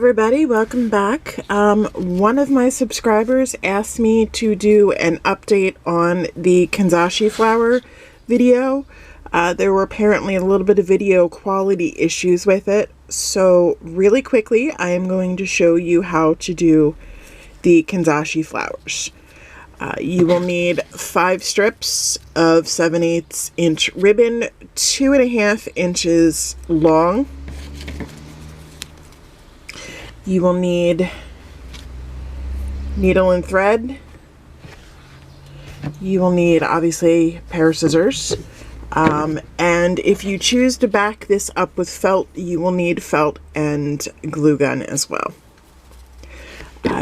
everybody, welcome back. One of my subscribers asked me to do an update on the Kanzashi flower video. There were apparently a little bit of video quality issues with it, so really quickly I am going to show you how to do the Kanzashi flowers. You will need 5 strips of 7/8 inch ribbon, 2.5 inches long. You will need needle and thread. You will need, obviously, a pair of scissors. And if you choose to back this up with felt, you will need felt and glue gun as well.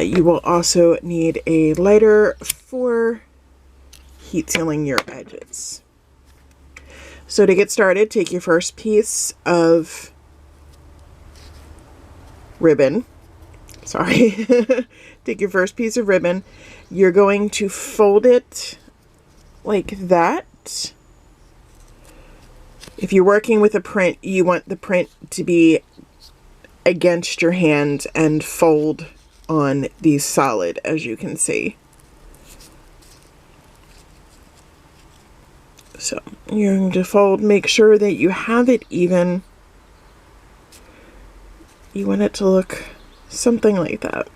You will also need a lighter for heat sealing your edges. So to get started, take your first piece of ribbon. Sorry. Take your first piece of ribbon. You're going to fold it like that. If you're working with a print, you want the print to be against your hand and fold on the solid, as you can see. So you're going to fold, make sure that you have it even. You want it to look something like that.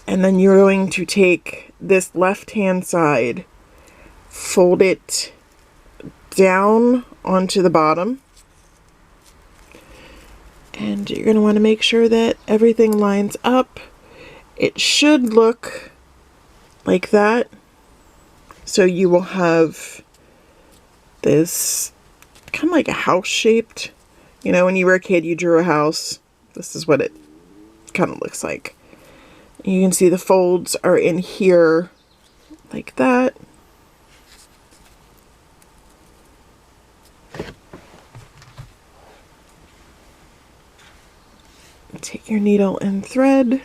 And then you're going to take this left-hand side, fold it down onto the bottom. And you're going to want to make sure that everything lines up. It should look like that. So you will have this kind of like a house shaped. You know, when you were a kid, you drew a house. This is what it kind of looks like. You can see the folds are in here like that. Take your needle and thread.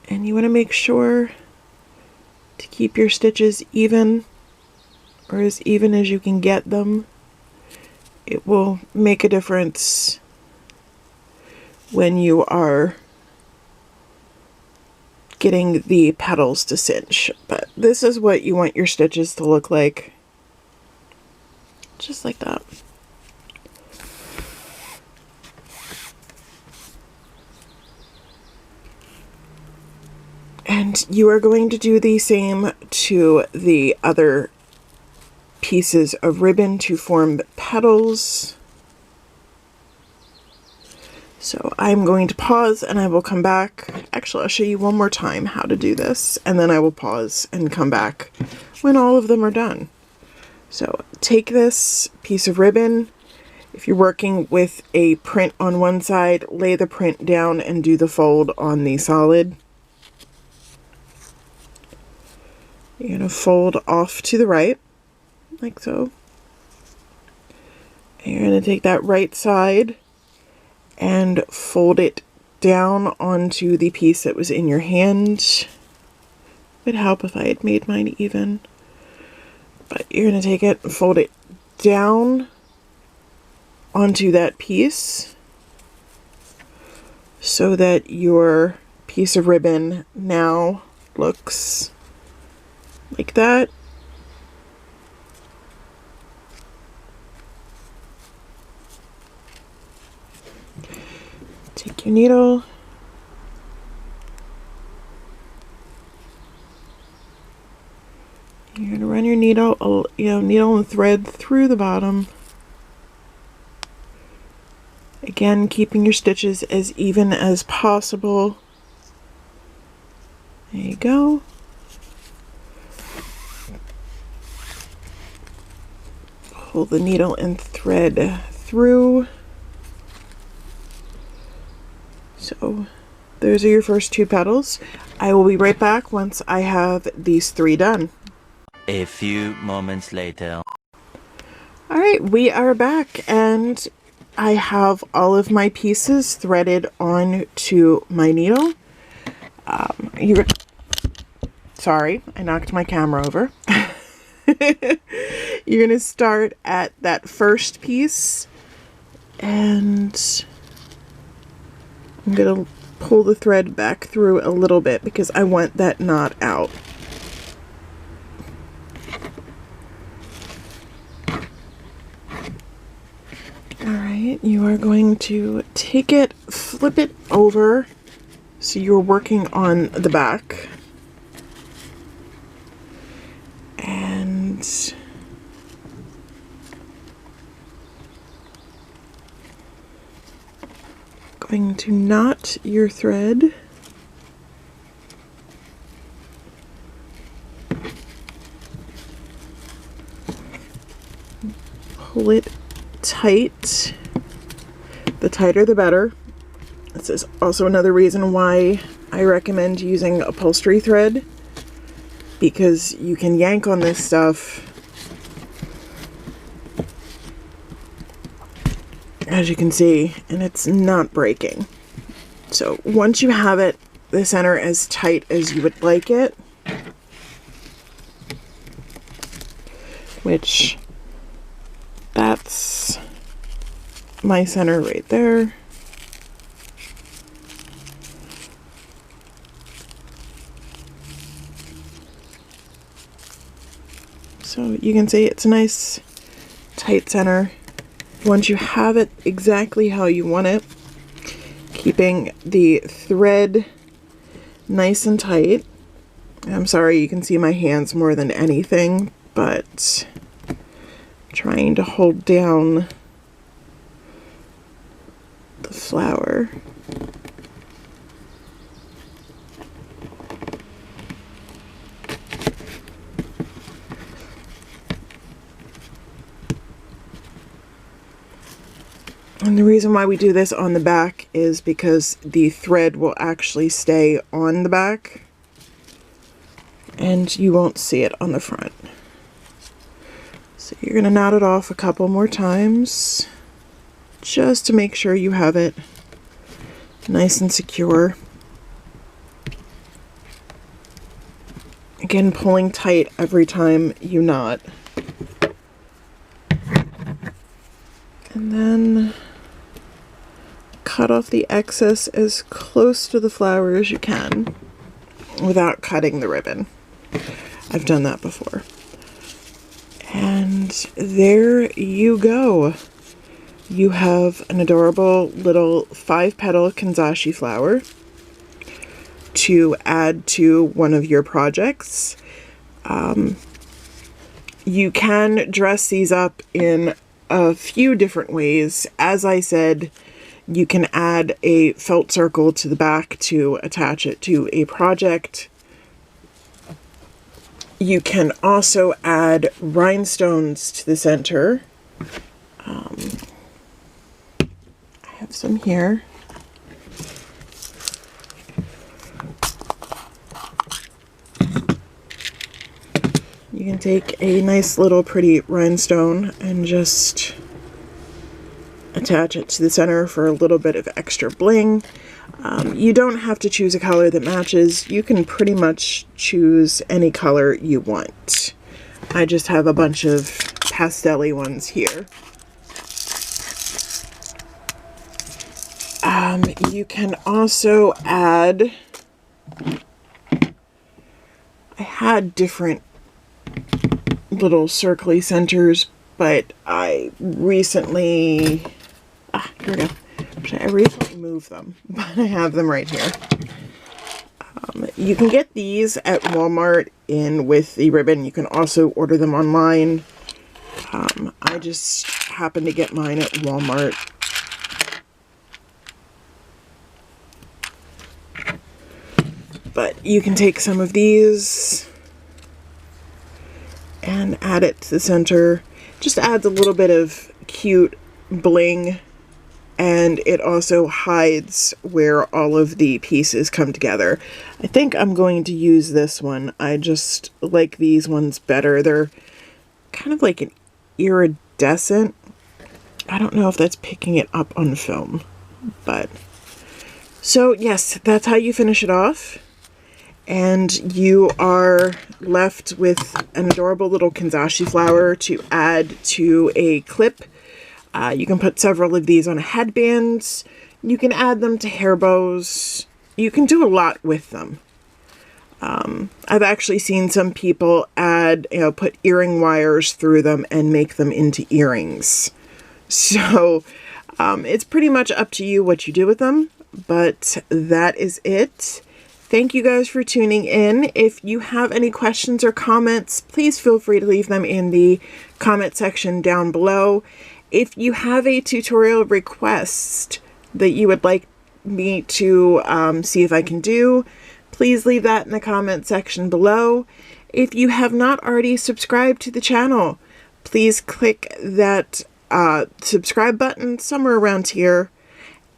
And you want to make sure to keep your stitches even, or as even as you can get them. It will make a difference when you are getting the petals to cinch. But this is what you want your stitches to look like. Just like that. And you are going to do the same to the other pieces of ribbon to form petals. So I'm going to pause and I will come back. Actually, I'll show you one more time how to do this, and then I will pause and come back when all of them are done. So take this piece of ribbon. If you're working with a print on one side, lay the print down and do the fold on the solid. You're going to fold off to the right, like so. And you're going to take that right side and fold it down onto the piece that was in your hand. It would help if I had made mine even. But you're going to take it and fold it down onto that piece so that your piece of ribbon now looks like that. Take your needle. You're going to run your needle, needle and thread through the bottom. Again, keeping your stitches as even as possible. There you go. Pull the needle and thread through. So those are your first 2 petals. I will be right back once I have these 3 done. A few moments later. Alright, we are back and I have all of my pieces threaded on to my needle. Sorry, I knocked my camera over. You're going to start at that first piece, and I'm going to pull the thread back through a little bit because I want that knot out. Alright, you are going to take it, flip it over, so you're working on the back. And going to knot your thread. Pull it tight. The tighter the better. This is also another reason why I recommend using upholstery thread, because you can yank on this stuff, as you can see, and it's not breaking. So once you have it, the center as tight as you would like it, which that's my center right there. So you can see it's a nice tight center. Once you have it exactly how you want it, keeping the thread nice and tight. I'm sorry you can see my hands more than anything, but I'm trying to hold down the flower. And the reason why we do this on the back is because the thread will actually stay on the back and you won't see it on the front. So you're going to knot it off a couple more times just to make sure you have it nice and secure. Again, pulling tight every time you knot. And then cut off the excess as close to the flower as you can without cutting the ribbon. I've done that before. And there you go. You have an adorable little 5-petal Kanzashi flower to add to one of your projects. You can dress these up in a few different ways. As I said, you can add a felt circle to the back to attach it to a project. You can also add rhinestones to the center. I have some here. You can take a nice little pretty rhinestone and just attach it to the center for a little bit of extra bling. You don't have to choose a color that matches. You can pretty much choose any color you want. I just have a bunch of pastel-y ones here. You can also add, I had different little circly centers, but I recently, here we go. I recently moved them, but I have them right here. You can get these at Walmart in with the ribbon. You can also order them online. I just happened to get mine at Walmart. But you can take some of these and add it to the center. Just adds a little bit of cute bling, and it also hides where all of the pieces come together. I think I'm going to use this one. I just like these ones better. They're kind of like an iridescent. I don't know if that's picking it up on film, but so yes, that's how you finish it off. and you are left with an adorable little Kanzashi flower to add to a clip. You can put several of these on a headband. You can add them to hair bows. You can do a lot with them. I've actually seen some people add, put earring wires through them and make them into earrings. So it's pretty much up to you what you do with them, but that is it. Thank you guys for tuning in. If you have any questions or comments, please feel free to leave them in the comment section down below. If you have a tutorial request that you would like me to see if I can do, please leave that in the comment section below. If you have not already subscribed to the channel, please click that subscribe button somewhere around here.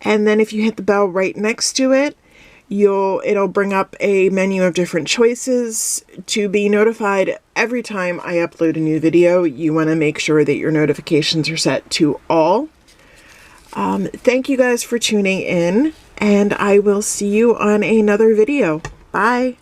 And then if you hit the bell right next to it, it'll bring up a menu of different choices to be notified every time I upload a new video. You want to make sure that your notifications are set to all. Thank you guys for tuning in, and I will see you on another video. Bye!